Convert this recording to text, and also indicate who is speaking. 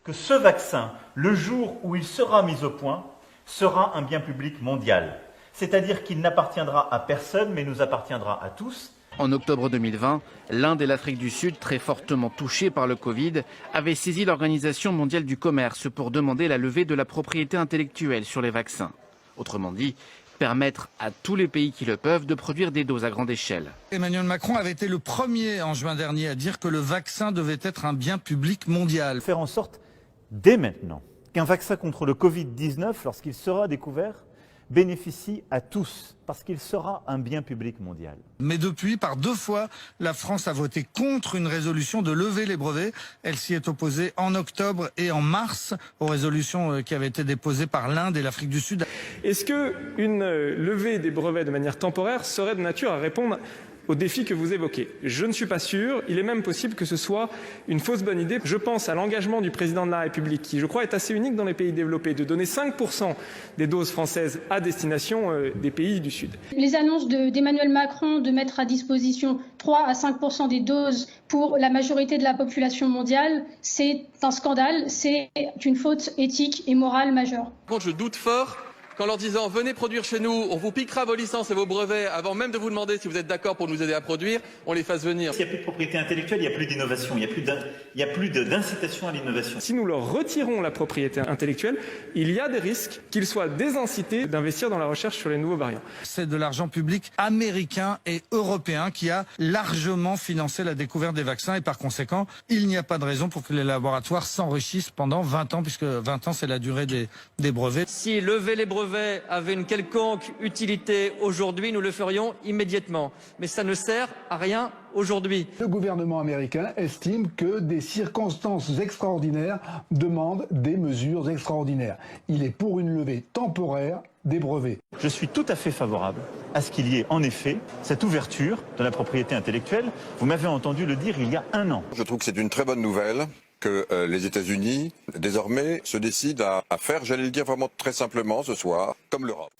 Speaker 1: que ce vaccin, le jour où il sera mis au point, sera un bien public mondial. C'est-à-dire qu'il n'appartiendra à personne, mais nous appartiendra à tous.
Speaker 2: En octobre 2020, l'Inde et l'Afrique du Sud, très fortement touchées par le Covid, avaient saisi l'Organisation mondiale du commerce pour demander la levée de la propriété intellectuelle sur les vaccins. Autrement dit, permettre à tous les pays qui le peuvent de produire des doses à grande échelle.
Speaker 3: Emmanuel Macron avait été le premier en juin dernier à dire que le vaccin devait être un bien public mondial.
Speaker 1: Faire en sorte, dès maintenant, qu'un vaccin contre le Covid-19, lorsqu'il sera découvert, bénéficie à tous, parce qu'il sera un bien public mondial.
Speaker 3: Mais depuis, par 2 fois, la France a voté contre une résolution de lever les brevets. Elle s'y est opposée en octobre et en mars aux résolutions qui avaient été déposées par l'Inde et l'Afrique du Sud.
Speaker 4: Est-ce qu'une levée des brevets de manière temporaire serait de nature à répondre aux défis que vous évoquez? Je ne suis pas sûr. Il est même possible que ce soit une fausse bonne idée. Je pense à l'engagement du président de la République, qui, je crois, est assez unique dans les pays développés, de donner 5% des doses françaises à destination des pays du Sud.
Speaker 5: Les annonces d'Emmanuel Macron de mettre à disposition 3 à 5% des doses pour la majorité de la population mondiale, c'est un scandale, c'est une faute éthique et morale majeure.
Speaker 6: Par contre, je doute fort qu'en leur disant « venez produire chez nous, on vous piquera vos licences et vos brevets avant même de vous demander si vous êtes d'accord pour nous aider à produire », on les fasse venir.
Speaker 1: S'il n'y a plus de propriété intellectuelle, il n'y a plus d'innovation, il n'y a plus d'incitation à l'innovation.
Speaker 4: Si nous leur retirons la propriété intellectuelle, il y a des risques qu'ils soient désincités d'investir dans la recherche sur les nouveaux variants.
Speaker 3: C'est de l'argent public américain et européen qui a largement financé la découverte des vaccins et par conséquent, il n'y a pas de raison pour que les laboratoires s'enrichissent pendant 20 ans, puisque 20 ans c'est la durée des brevets.
Speaker 7: Si lever les brevets avait une quelconque utilité aujourd'hui, nous le ferions immédiatement. Mais ça ne sert à rien aujourd'hui.
Speaker 8: Le gouvernement américain estime que des circonstances extraordinaires demandent des mesures extraordinaires. Il est pour une levée temporaire des brevets.
Speaker 1: Je suis tout à fait favorable à ce qu'il y ait en effet cette ouverture de la propriété intellectuelle. Vous m'avez entendu le dire il y a 1 an.
Speaker 9: Je trouve que c'est une très bonne nouvelle que les États-Unis, désormais, se décident à faire, j'allais le dire vraiment très simplement ce soir, comme l'Europe.